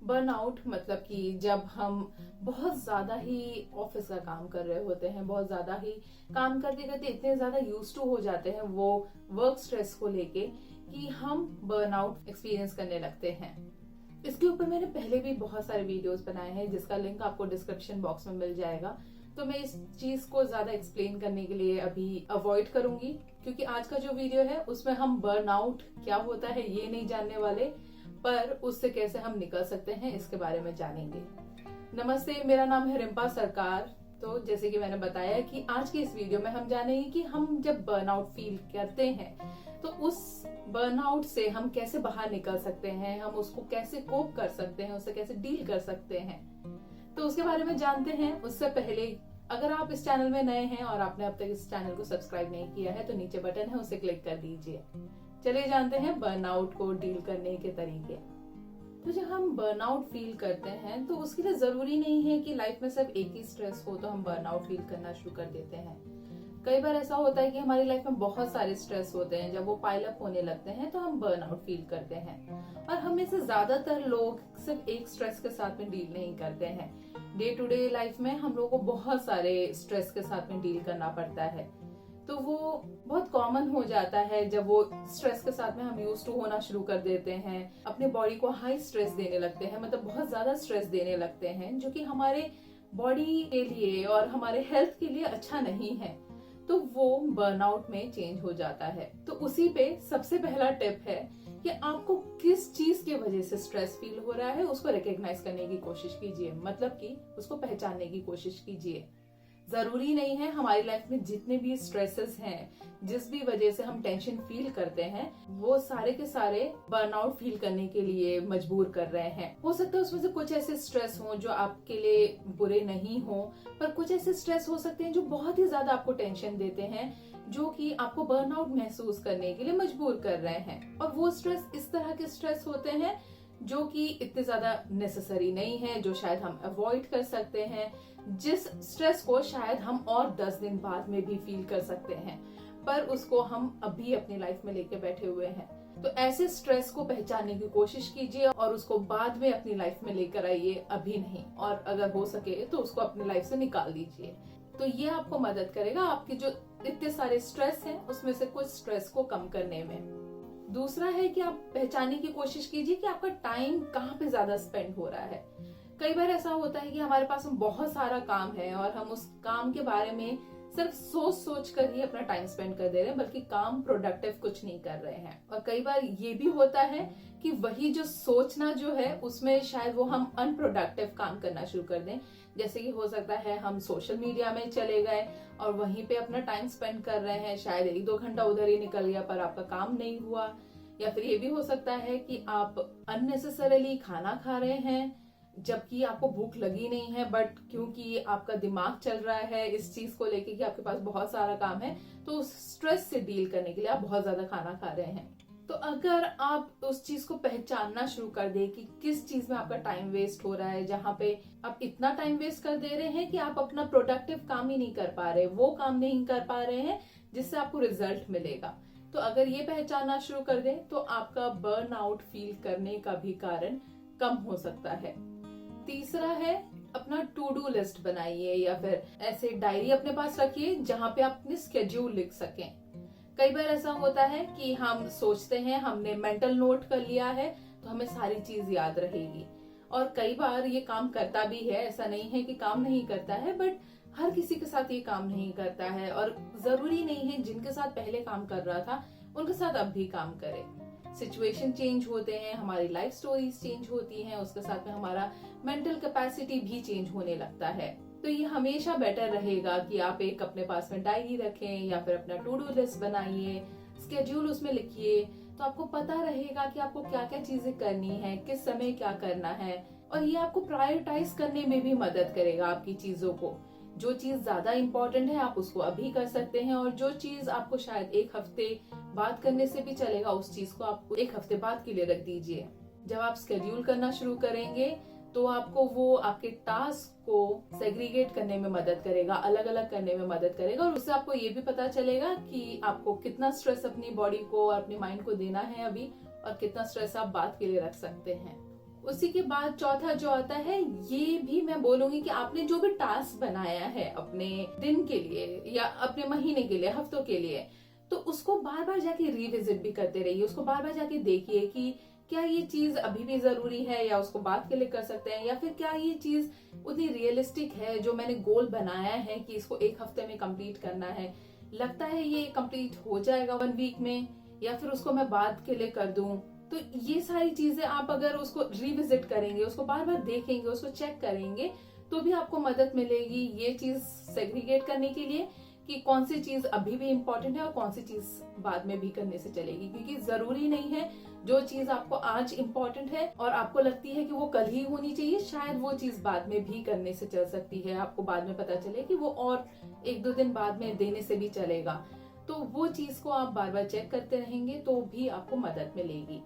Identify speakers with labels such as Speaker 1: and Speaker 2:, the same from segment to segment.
Speaker 1: Burnout मतलब कि जब हम बहुत ज्यादा ही ऑफिस का काम कर रहे होते हैं, बहुत ज्यादा ही काम करते करते इतने ज्यादा यूज टू हो जाते हैं वो वर्क स्ट्रेस को लेके कि हम बर्नआउट एक्सपीरियंस करने लगते हैं। इसके ऊपर मैंने पहले भी बहुत सारे वीडियोस बनाए हैं जिसका लिंक आपको डिस्क्रिप्शन बॉक्स में मिल जाएगा। तो मैं इस चीज को ज्यादा एक्सप्लेन करने के लिए अभी अवॉइड करूंगी, क्योंकि आज का जो वीडियो है उसमें हम बर्नआउट क्या होता है ये नहीं जानने वाले, पर उससे कैसे हम निकल सकते हैं इसके बारे में जानेंगे। नमस्ते, मेरा नाम है रिम्पा सरकार। तो जैसे कि मैंने बताया कि आज के इस वीडियो में हम जानेंगे कि हम जब बर्नआउट फील करते हैं तो उस बर्नआउट से हम कैसे बाहर निकल सकते हैं, हम उसको कैसे कोप कर सकते हैं, उससे कैसे डील कर सकते हैं। तो उसके बारे में जानते हैं। उससे पहले अगर आप इस चैनल में नए हैं और आपने अब तक इस चैनल को सब्सक्राइब नहीं किया है तो नीचे बटन है, उसे क्लिक कर दीजिए। चलिए जानते हैं बर्नआउट को डील करने के तरीके। तो जब हम बर्नआउट फील करते हैं तो उसके लिए जरूरी नहीं है कि लाइफ में सिर्फ एक ही स्ट्रेस हो तो हम बर्नआउट फील करना शुरू कर देते हैं। कई बार ऐसा होता है कि हमारी लाइफ में बहुत सारे स्ट्रेस होते हैं, जब वो पाइल अप होने लगते हैं तो हम बर्नआउट फील करते हैं। और हम में से ज्यादातर लोग सिर्फ एक स्ट्रेस के साथ में डील नहीं करते हैं। डे टू डे लाइफ में हम लोगों को बहुत सारे स्ट्रेस के साथ में डील करना पड़ता है, तो वो बहुत कॉमन हो जाता है। जब वो स्ट्रेस के साथ में हम यूज टू होना शुरू कर देते हैं, अपने बॉडी को हाई स्ट्रेस देने लगते हैं, मतलब बहुत ज्यादा स्ट्रेस देने लगते हैं, जो कि हमारे बॉडी के लिए और हमारे हेल्थ के लिए अच्छा नहीं है, तो वो बर्नआउट में चेंज हो जाता है। तो उसी पे सबसे पहला टिप है कि आपको किस चीज की वजह से स्ट्रेस फील हो रहा है उसको रिकॉग्नाइज करने की कोशिश कीजिए, मतलब कि उसको पहचानने की कोशिश कीजिए। जरूरी नहीं है हमारी लाइफ में जितने भी स्ट्रेसेस हैं, जिस भी वजह से हम टेंशन फील करते हैं, वो सारे के सारे बर्नआउट फील करने के लिए मजबूर कर रहे हैं। हो सकता है उसमें से कुछ ऐसे स्ट्रेस हो जो आपके लिए बुरे नहीं हो, पर कुछ ऐसे स्ट्रेस हो सकते हैं जो बहुत ही ज्यादा आपको टेंशन देते हैं, जो कि आपको बर्नआउट महसूस करने के लिए मजबूर कर रहे हैं। और वो स्ट्रेस इस तरह के स्ट्रेस होते हैं जो कि इतने ज्यादा नेसेसरी नहीं है, जो शायद हम अवॉइड कर सकते हैं, जिस स्ट्रेस को शायद हम और 10 दिन बाद में भी फील कर सकते हैं, पर उसको हम अभी अपनी लाइफ में लेके बैठे हुए हैं। तो ऐसे स्ट्रेस को पहचानने की कोशिश कीजिए और उसको बाद में अपनी लाइफ में लेकर आइए, अभी नहीं। और अगर हो सके तो उसको अपनी लाइफ से निकाल दीजिए। तो ये आपको मदद करेगा आपके जो इतने सारे स्ट्रेस हैं उसमें से कुछ स्ट्रेस को कम करने में। दूसरा है कि आप पहचानने की कोशिश कीजिए कि आपका टाइम कहाँ पे ज्यादा स्पेंड हो रहा है। कई बार ऐसा होता है कि हमारे पास बहुत सारा काम है और हम उस काम के बारे में सिर्फ सोच सोच कर ही अपना टाइम स्पेंड कर दे रहे हैं, बल्कि काम प्रोडक्टिव कुछ नहीं कर रहे हैं। और कई बार ये भी होता है कि वही जो सोचना जो है उसमें शायद वो हम अनप्रोडक्टिव काम करना शुरू कर दें। जैसे कि हो सकता है हम सोशल मीडिया में चले गए और वहीं पे अपना टाइम स्पेंड कर रहे हैं, शायद 1-2 घंटा उधर ही निकल गया पर आपका काम नहीं हुआ। या फिर ये भी हो सकता है कि आप अननेसेसरली खाना खा रहे हैं जबकि आपको भूख लगी नहीं है, बट क्योंकि आपका दिमाग चल रहा है इस चीज को लेके कि आपके पास बहुत सारा काम है, तो उस स्ट्रेस से डील करने के लिए आप बहुत ज्यादा खाना खा रहे हैं। तो अगर आप उस चीज को पहचानना शुरू कर दे कि किस चीज में आपका टाइम वेस्ट हो रहा है, जहां पे आप इतना टाइम वेस्ट कर दे रहे हैं कि आप अपना प्रोडक्टिव काम ही नहीं कर पा रहे, वो काम नहीं कर पा रहे हैं जिससे आपको रिजल्ट मिलेगा। तो अगर ये पहचानना शुरू कर दे तो आपका बर्नआउट फील करने का भी कारण कम हो सकता है। तीसरा है अपना टू डू लिस्ट बनाइए या फिर ऐसे डायरी अपने पास रखिए जहां पे आप अपने स्केड्यूल लिख सकें। कई बार ऐसा होता है कि हम सोचते हैं हमने मेंटल नोट कर लिया है तो हमें सारी चीज याद रहेगी, और कई बार ये काम करता भी है, ऐसा नहीं है कि काम नहीं करता है, बट हर किसी के साथ ये काम नहीं करता है। और जरूरी नहीं है जिनके साथ पहले काम कर रहा था उनके साथ अब भी काम करे। सिचुएशन चेंज होते हैं, हमारी लाइफ स्टोरीज चेंज होती हैं, उसके साथ में हमारा मेंटल कैपेसिटी भी चेंज होने लगता है। तो ये हमेशा बेटर रहेगा कि आप एक अपने पास में डायरी रखें या फिर अपना टू डू लिस्ट बनाइए, स्केड्यूल उसमें लिखिए, तो आपको पता रहेगा कि आपको क्या क्या चीजें करनी है, किस समय क्या करना है। और ये आपको प्रायोरिटाइज करने में भी मदद करेगा आपकी चीजों को। जो चीज ज्यादा इंपॉर्टेंट है आप उसको अभी कर सकते हैं, और जो चीज आपको शायद 1 हफ्ते बाद करने से भी चलेगा उस चीज को आप 1 हफ्ते बाद के लिए रख दीजिए। जब आप स्केड्यूल करना शुरू करेंगे तो आपको वो आपके टास्क को सेग्रीगेट करने में मदद करेगा, अलग अलग करने में मदद करेगा, और उससे आपको ये भी पता चलेगा कि आपको कितना स्ट्रेस अपनी बॉडी को और अपने माइंड को देना है अभी, और कितना स्ट्रेस आप बाद के लिए रख सकते हैं। उसी के बाद चौथा जो आता है, ये भी मैं बोलूंगी कि आपने जो भी टास्क बनाया है अपने दिन के लिए या अपने महीने के लिए, हफ्तों के लिए, तो उसको बार बार जाके रिविजिट भी करते रहिए। उसको बार बार जाके देखिए कि क्या ये चीज अभी भी जरूरी है या उसको बाद के लिए कर सकते हैं, या फिर क्या ये चीज उतनी रियलिस्टिक है, जो मैंने गोल बनाया है कि इसको 1 हफ्ते में कंप्लीट करना है, लगता है ये कंप्लीट हो जाएगा 1 वीक में, या फिर उसको मैं बाद के लिए कर दूं। तो ये सारी चीजें आप अगर उसको रिविजिट करेंगे, उसको बार बार देखेंगे, उसको चेक करेंगे, तो भी आपको मदद मिलेगी ये चीज सेग्रीगेट करने के लिए कि कौन सी चीज अभी भी इम्पोर्टेंट है और कौन सी चीज बाद में भी करने से चलेगी। क्योंकि जरूरी नहीं है जो चीज आपको आज इम्पोर्टेंट है और आपको लगती है कि वो कल ही होनी चाहिए, शायद वो चीज बाद में भी करने से चल सकती है। आपको बाद में पता चले कि वो और 1-2 दिन बाद में देने से भी चलेगा। तो वो चीज को आप बार बार चेक करते रहेंगे तो भी आपको मदद मिलेगी।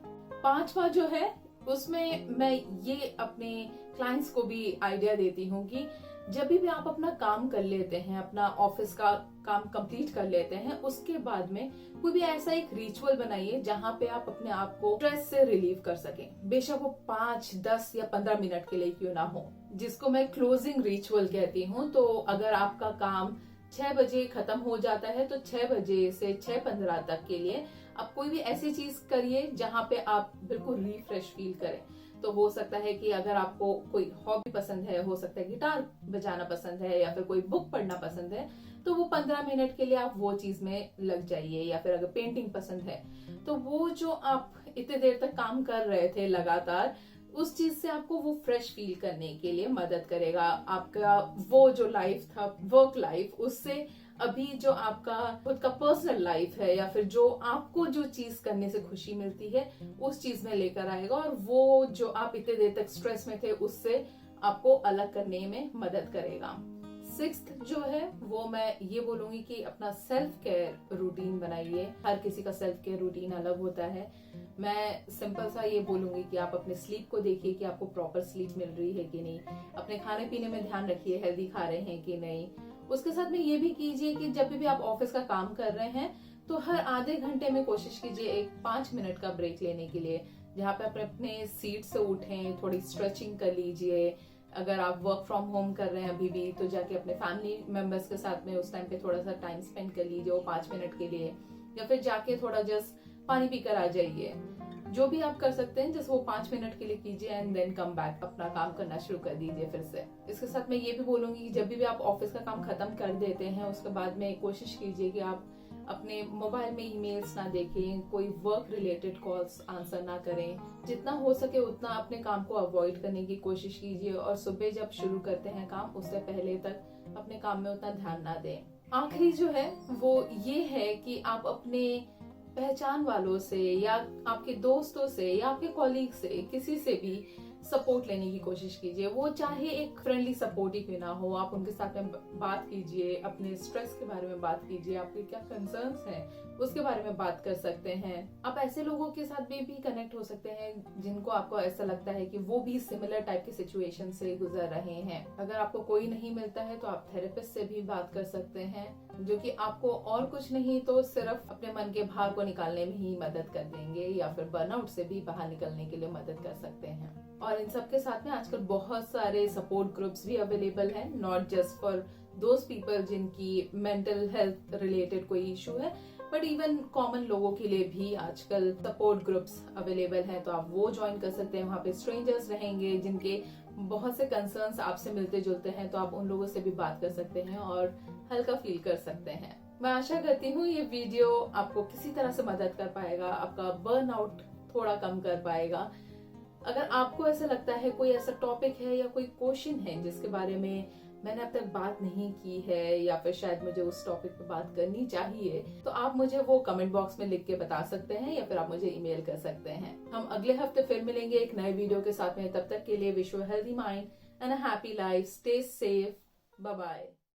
Speaker 1: 5वां जो है, उसमें मैं ये अपने क्लाइंट्स को भी आइडिया देती हूँ कि जब भी आप अपना काम कर लेते हैं, अपना ऑफिस का काम कंप्लीट कर लेते हैं, उसके बाद में कोई भी ऐसा एक रिचुअल बनाइए जहां पे आप अपने आप को स्ट्रेस से रिलीव कर सकें। बेशक वो 5, 10 या 15 मिनट के लिए क्यों ना हो, जिसको मैं क्लोजिंग रिचुअल कहती हूँ। तो अगर आपका काम 6 बजे खत्म हो जाता है तो 6 बजे से 6:15 तक के लिए आप कोई भी ऐसी चीज करिए जहां पे आप बिल्कुल रिफ्रेश फील करें। तो हो सकता है कि अगर आपको कोई हॉबी पसंद है, हो सकता है गिटार बजाना पसंद है, या फिर कोई बुक पढ़ना पसंद है, तो वो 15 मिनट के लिए आप वो चीज में लग जाइए। या फिर अगर पेंटिंग पसंद है तो वो जो आप इतने देर तक काम कर रहे थे लगातार, उस चीज से आपको वो फ्रेश फील करने के लिए मदद करेगा। आपका वो जो लाइफ था, वर्क लाइफ, उससे अभी जो आपका खुद का पर्सनल लाइफ है या फिर जो आपको जो चीज करने से खुशी मिलती है, उस चीज में लेकर आएगा, और वो जो आप इतने देर तक स्ट्रेस में थे उससे आपको अलग करने में मदद करेगा। 6th जो है, वो मैं ये बोलूंगी कि अपना सेल्फ केयर रूटीन बनाइए। हर किसी का सेल्फ केयर रूटीन अलग होता है। मैं सिंपल सा ये बोलूंगी कि आप अपने स्लीप को देखिए कि आपको प्रॉपर स्लीप मिल रही है कि नहीं। अपने खाने पीने में ध्यान रखिए, हेल्दी खा रहे हैं कि नहीं। उसके साथ में ये भी कीजिए कि जब भी आप ऑफिस का काम कर रहे हैं तो हर आधे घंटे में कोशिश कीजिए एक 5 मिनट का ब्रेक लेने के लिए, जहाँ पे अपने सीट से उठें, थोड़ी स्ट्रेचिंग कर लीजिए। अगर आप वर्क फ्रॉम होम कर रहे हैं अभी भी, तो जाके अपने फैमिली मेंबर्स के साथ में उस टाइम पे थोड़ा सा टाइम स्पेंड कर लीजिए वो 5 मिनट के लिए, या फिर जाके थोड़ा जस्ट पानी पीकर आ जाइए। जो भी आप कर सकते हैं जस्ट वो 5 मिनट के लिए कीजिए एंड देन कम बैक, अपना काम करना शुरू कर दीजिए फिर से। इसके साथ मैं ये भी बोलूंगी कि जब भी आप ऑफिस का काम खत्म कर देते हैं उसके बाद में कोशिश कीजिए कि आप अपने मोबाइल में ईमेल्स ना देखें, कोई वर्क रिलेटेड कॉल्स आंसर ना करें। जितना हो सके उतना अपने काम को अवॉइड करने की कोशिश कीजिए, और सुबह जब शुरू करते हैं काम उससे पहले तक अपने काम में उतना ध्यान ना दें। आखिरी जो है वो ये है कि आप अपने पहचान वालों से या आपके दोस्तों से या आपके कॉलीग से, किसी से भी सपोर्ट लेने की कोशिश कीजिए। वो चाहे एक फ्रेंडली सपोर्ट ही क्यों ना हो, आप उनके साथ में बात कीजिए, अपने स्ट्रेस के बारे में बात कीजिए, आपके क्या कंसर्न्स हैं उसके बारे में बात कर सकते हैं। आप ऐसे लोगों के साथ भी कनेक्ट हो सकते हैं जिनको आपको ऐसा लगता है कि वो भी सिमिलर टाइप की सिचुएशन से गुजर रहे हैं। अगर आपको कोई नहीं मिलता है तो आप थेरेपिस्ट से भी बात कर सकते हैं, जो कि आपको और कुछ नहीं तो सिर्फ अपने मन के भार को निकालने में ही मदद कर देंगे, या फिर बर्नआउट से भी बाहर निकलने के लिए मदद कर सकते हैं। और इन सब के साथ में आजकल बहुत सारे सपोर्ट ग्रुप्स भी अवेलेबल हैं, not just for those people जिनकी मेंटल हेल्थ रिलेटेड कोई इशू है, बट इवन कॉमन लोगों के लिए भी आजकल सपोर्ट ग्रुप्स अवेलेबल हैं। तो आप वो ज्वाइन कर सकते हैं। वहाँ पे स्ट्रेंजर्स रहेंगे जिनके बहुत से कंसर्न्स आपसे मिलते जुलते हैं, तो आप उन लोगों से भी बात कर सकते हैं और हल्का फील कर सकते हैं। मैं आशा करती हूँ ये वीडियो आपको किसी तरह से मदद कर पाएगा, आपका बर्नआउट थोड़ा कम कर पाएगा। अगर आपको ऐसा लगता है कोई ऐसा टॉपिक है या कोई क्वेश्चन है जिसके बारे में मैंने अब तक बात नहीं की है, या फिर शायद मुझे उस टॉपिक पे बात करनी चाहिए, तो आप मुझे वो कमेंट बॉक्स में लिख के बता सकते हैं, या फिर आप मुझे ईमेल कर सकते हैं। हम अगले हफ्ते फिर मिलेंगे एक नए वीडियो के साथ में। तब तक के लिए wish you healthy mind and a happy life. Stay safe. Bye bye.